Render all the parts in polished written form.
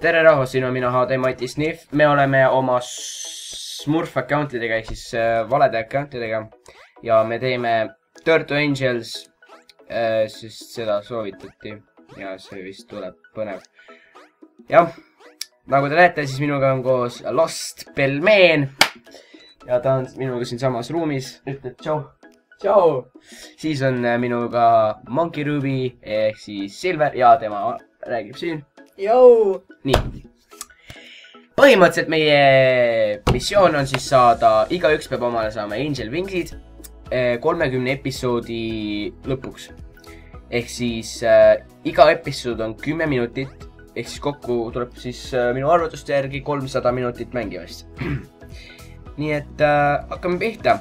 tere rahvas, siin on mina HD Mati Sniff. Me oleme oma Smurf accountidega ehk siis valede accountidega ja me teeme Turtle Angels, sest seda soovitati ja see vist tuleb põnev. Jah, nagu te näete, siis minuga on koos Lost Pelmeen ja ta on minuga siin samas ruumis. Ütled tšau. Tšau! Siis on minuga Monkey Ruby ehk siis Silver ja tema räägib siin. Jou! Nii. Põhimõtteliselt meie missioon on siis saada, igaüks peab omale saama Angel Wingsid 30 episoodi lõpuks. Ehk siis iga episood on 10 minutit, ehk siis kokku tuleb siis minu arvutuste järgi 300 minutit mängimist. Nii et hakkame pihta.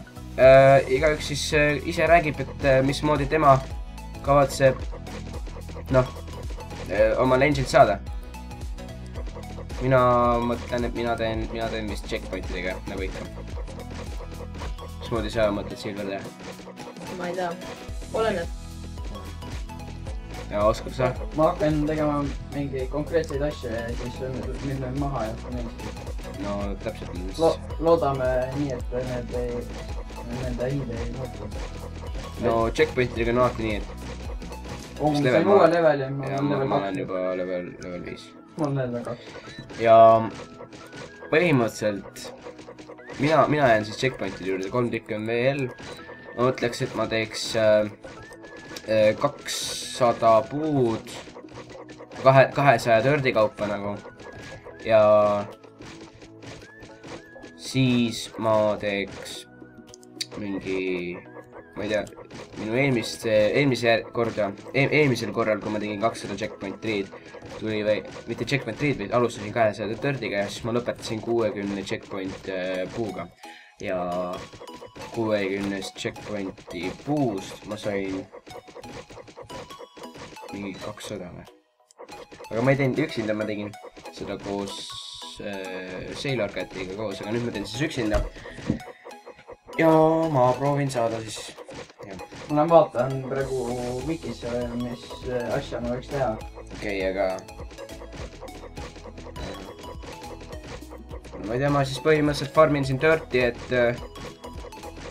Igaüks siis ise räägib, et mismoodi tema kavatseb omale Angel saada. Mina mõtlen, et mina teen vist checkpointidega, nagu ikka. Mismoodi sa mõtled Silver teha? Ma ei tea. Oleneb. Ja Oskar sa? Ma hakkan tegema mingi konkreetseid asju ja siis minna maha ja hakkan neist. No täpselt. Loodame nii, et nende hiide ei muutu. No checkpointidega on alati nii, et... See on uue level ja ma olen juba level 5. Ma olen level 2. Ja põhimõtteliselt mina jään siis checkpointide juurde, 3 tükki on veel. Ma mõtleks, et ma teeks 200 puud 200 tördi kaupa nagu. Ja siis ma teeks mingi, ma ei tea, minu eelmisel korral, kui ma tegin 200 checkpoint tree'd, tuli või, mitte checkpoint tree'd, vaid alustasin 200 tördiga ja siis ma lõpetasin 60 checkpoint puuga. Ja 60 checkpointi puust ma sain mingi 200 või. Aga ma ei teinud üksinda, ma tegin seda koos Sailor Catiga koos, aga nüüd ma teen siis üksinda. Ja ma proovin saada siis. Ma vaatan praegu Wikis, mis asja ma võiks teha. Okei, aga... ma ei tea, ma siis põhimõtteliselt farmin siin Dirti, et...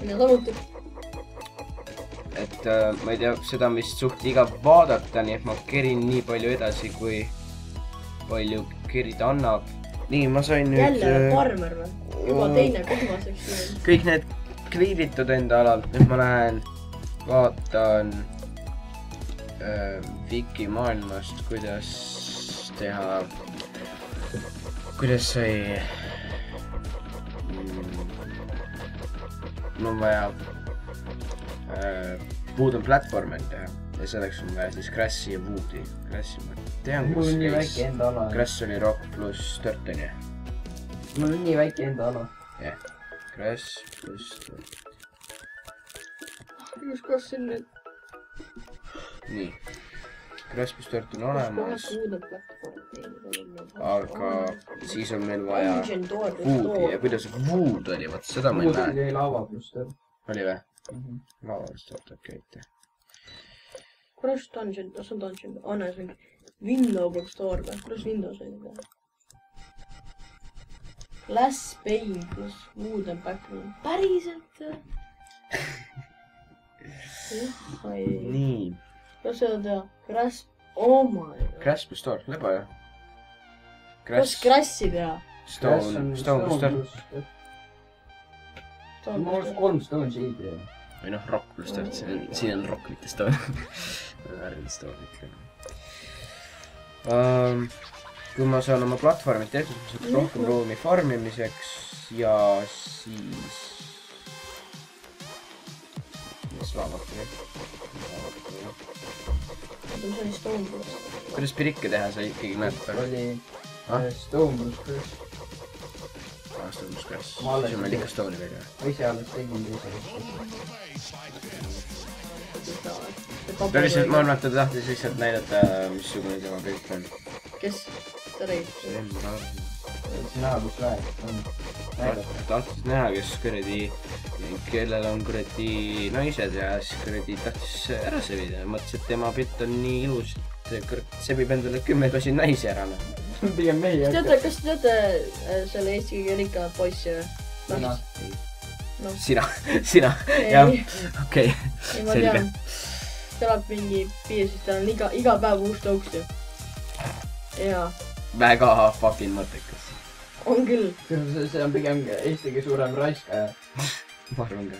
Mina samuti. Et ma ei tea, seda on vist suht igav vaadata, nii et ma kerin nii palju edasi, kui palju kerida annab. Nii, ma sain nüüd... Jälle farmer või? Juba teine kohmaseks. Kõik need kliiritud enda alalt, nüüd ma lähen vaatan Wiki maailmast, kuidas teha, kuidas sai mul on vaja Wood on platformil teha ja selleks on vaja siis Crassi ja Woodi. Crassi ma tean, kus käis. Crass oli Rock pluss Dirt on ju. Mul on nii väike enda ala. Jah, Crass pluss Dirt. Kus siin nüüd? Nii. Crash pluss Dirt on olemas. Aga siis on meil vaja Woodi ja kuidas Wood oli, vaat seda ma ei näe. Wood oli lava pluss Dirt. Oli või? Lava pluss Dirt, okei. Kuidas Dungeon? Kas on Dungeon? Anna see Window Bookstore või? Kuidas Windows oli teha? Glass Pane pluss Wood and Background. Päriselt? Nii. Kuidas seda teha? Crash... Oh my god. Crash pluss Dirt, leba ju. Kuidas Crassi teha? Stone pluss Dirt. Mul oleks 3 Stone Shade'i. Või noh, Rock pluss Dirt, siin on Rock, mitte Stone. Värvil Stone ikka. Kui ma saan oma platvormid tehtud, ma saaks rohkem ruumi farmimiseks ja siis... mis laavata nüüd? See oli Stone pluss. Kuidas pirikke teha, sa ikkagi näed? Oli Stone pluss Crash. Stone pluss Crash. Siis on meil ikka Stone'i veel. Või see alles tegin Päriselt ma arvan, et ta tahtis lihtsalt näidata, missugune tema pilt on. Kes? Ta räägib? See näha, kus läheb on. Tahtis näha, kes kuradi, kellel on kuradi naised ja siis kuradi tahtis ära sebida. Mõtles, et tema pilt on nii ilus, et see sebib endale 10 kosi naisi ära. pigem mehi. kas te teate selle Eesti kõige rikkamat poissi või? Mina. Sina, jah, okei, Ei, ma selge. tean. Ta elab mingi piir, siis tal on iga päev uus tõuks ju. Jaa, Väga fucking mõttekas. on küll. See on pigem Eesti kõige suurem raiskaja. Ma arvan ka.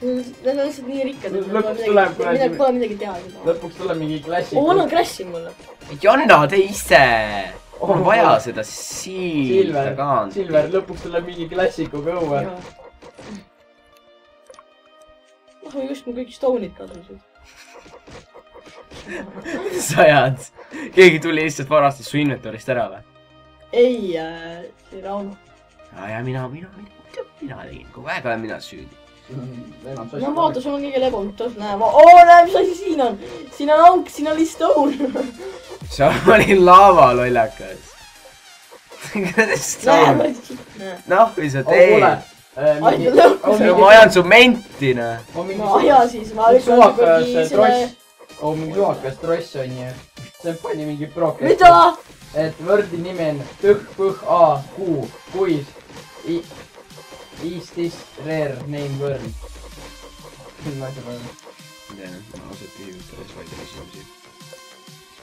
Nad on lihtsalt nii rikkad, et Lõpuks tuleb kuradi- pole midagi teha. Lõpuks tuleb mingi klassik. Oo, anna crash'i mulle. Janna, tee ise! On vaja seda siilda ka. Silver, lõpuks tuleb mingi klassikuga õue. Just mu kõik stone'id kasusid. Sajad. Keegi tuli lihtsalt varastas su inventorist ära või? Ei, see Rauno. Ja mina tegin. Kogu aeg olen mina süüdi. No vaata, sul on kõige lebontos, näe. Näe, mis asi siin on? Siin on auk, siin on stone. Seal oli lava lollakas. Noh, mis sa teed? Ma ajan su menti, noh. No aja siis, ma lükkan suhakas tross. Mingi suhakas tross on ju. See pani mingi broker. Mida? Et võrdi nimi on P-H-A-Q, kuis. Is this rare name word? Ma ei tea. Ma ausalt ei juhtu ees vaid küsimusi.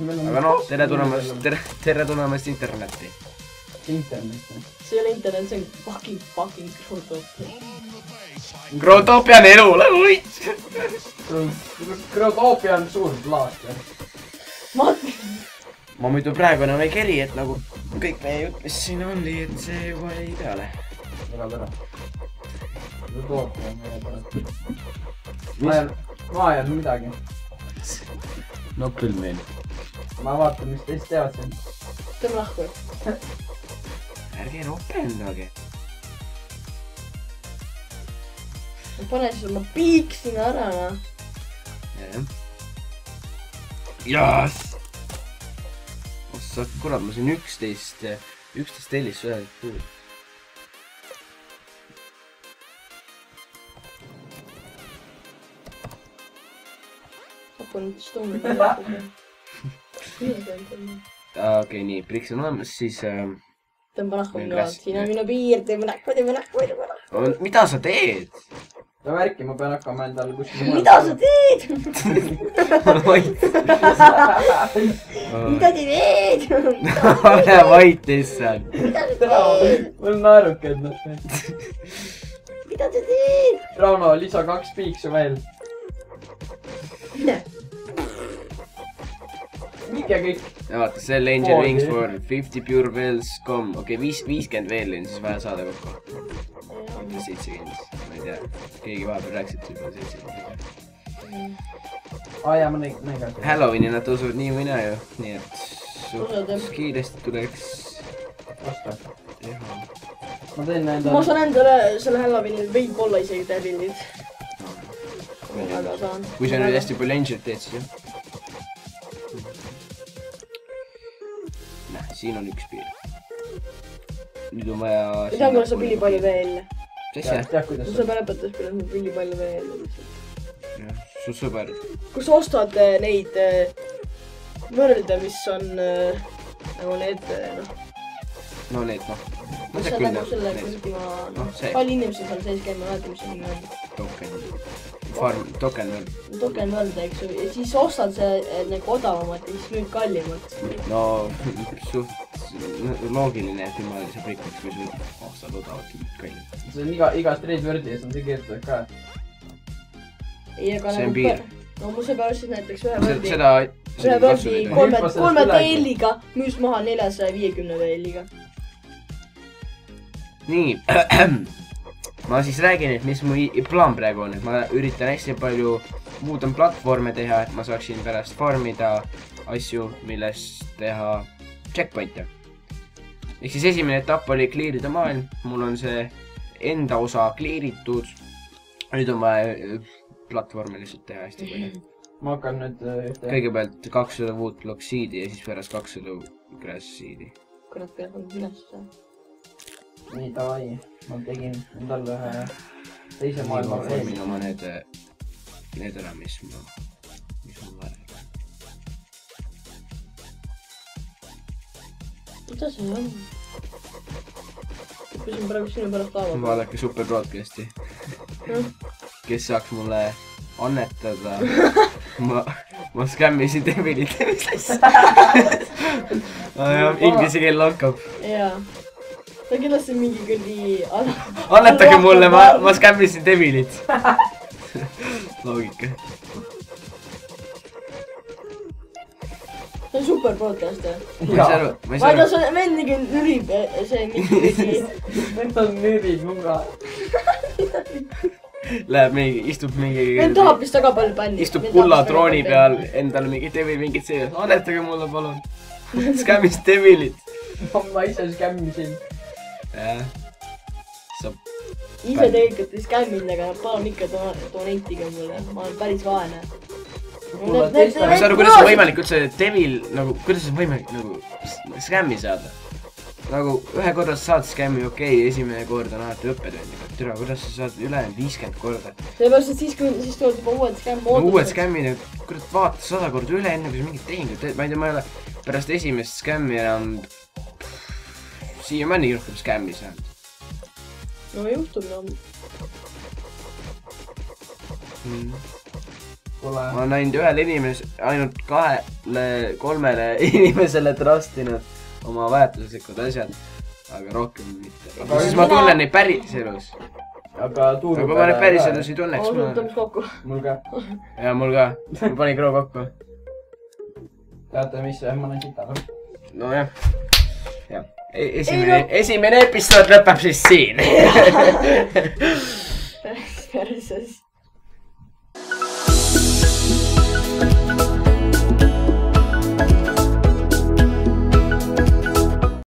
Aga Aga noh, tere tulemast internetti. Internet. See ei ole internet, see on fucking Grotopia. Grotopia on elu, lähe võit! Grotopia on suur plaaster. Ma muidu praegu enam ei keri, et nagu kõik meie jutt, mis siin oli, et see juba ei peale. Elab ära. Grotopia on meie pärast. Ma ei olnud midagi. No küll meil. Ma vaatan, mis teist teevad siin. Tõmm lahku. Ärge ropendage. Ma panen siis oma piik sinna ära, noh. Jaas! Ossa, kurat, ma siin 11 tellis ühelt puud. Hakkan stone. Okei, nii, priks on olemas, siis... Tõmba lahku minu alt, siin on minu piir, tõmba lahku. Mida sa teed? No värki, ma pean hakkama endale kuskil... Mida sa teed? Ole vait. Mida sa teed? Ole vait lihtsalt. Mul on naerukad, noh. Mida sa teed? Rauno, lisa 2 piiksu veel. Mikä kõik? Ja vaata, sell Angel Wings for 50 pure bells.com. Okei, 50 veel on siis vaja saada kokku. 70. Ma ei tea. Keegi vahepeal rääkis, et juba 70. Jaa, ma näin ka. Halloweeni nad tõusuvad nii või naa ju. Nii et suht kiiresti tuleks Osta. teha. Ma teen endale... Ma saan endale selle Halloweenil võib olla isegi täbildid. Väga saan. Kui sa nüüd hästi palju Angelit teed, siis jah. Näe, siin on üks piir. Nüüd on vaja... Ma tean, kuidas saab ülipalju veel. Mis see? Tead, kuidas Mu sõber õpetas, kuidas saab ülipalju veel. Jah, su sõber. Kui sa ostad neid võrde, mis on nagu need, noh. No need, noh. Mis on nagu selle kurdimaa, noh. Palju inimesed seal sees käima, vaata, mis on nimi on. Token. Farm, token veel. Token võrde, eks ju. Ja siis ostad see nagu odavamat ja siis müüd kallimalt. No, suht loogiline, et jumala saab rikkaks, kui sul ostad odavat kallimalt. See on igas trade word'is on see kirjutatud ka. Ei, aga See on nagu piir. No mu sõber ostis näiteks ühe võrdi. Ühe võrdi 3 teeliga müüs maha 450 teeliga. Nii. Ma siis räägin, et mis mu plaan praegu on, et ma üritan hästi palju muudan platvorme teha, et ma saaksin pärast farmida asju, millest teha checkpoint'e. Ehk siis esimene etapp oli clearida maailm, mul on see enda osa clearitud. Nüüd on vaja platvorme lihtsalt teha hästi palju. Ma hakkan nüüd... Kõigepealt 200 woodblock seedi ja siis pärast 200 grass seedi. Kurat, peab on üles see. Nii, davai. Ma tegin endale ühe teise maailma ma farmin oma need ära, mis on vaja. mida see on? Küsin praegu sinu pärast laava. Vaadake Super Broadcasti. Kes saaks mulle annetada? Ma skämmisin Devilit. Inglise keel lonkab. Jaa. Ta kindlasti mingi kurdi annetage mulle, ma skämmisin Devilit. Loogika. See on Super Broadcast, jah? Ma ei saa aru. Aga see vend mingi nürib, see mingi... Vend on nürib nuga. Läheb mingi, istub mingi... Vend tahab vist väga palju bändi. Istub kulla trooni peal, endale mingi Devil mingit sees. Annetage mulle, palun. Skämmis Devilit. Ma ise skämmisin. Jah. Ise tegelikult ei skämminud, aga palun ikka donate'ige mulle. Ma olen päris vaene. Ma ei saa aru, kuidas on võimalik üldse Devil, nagu, kuidas on võimalik nagu skämmi saada? Nagu ühe korra saad skämmi, okei, esimene kord on alati õppetund. Türa, kuidas sa saad ülejäänud 50 korda? Sellepärast, et siis tulevad juba uued skämm. Uued skämmid, kurat vaata 100 korda üle enne, kui sa mingit tehingut teed. Ma ei tea, ma ei ole pärast esimest skämmi enam siiamaani rohkem skämmi saanud. No juhtub, no. Ma olen näinud ühele inimesele, ainult 2-3 inimesele trustinud oma väärtuslikud asjad, aga rohkem mitte. Siis ma tunnen neid päris elus. Aga tuuru peale... Aga ma neid päris elus ei tunneks. Tõmbas kokku. Mul ka. Ja mul ka. Ma panin kroo kokku. Teate, mis ma olen kitanud? No jah. Jah. Esimene episood lõpeb siis siin. Perses.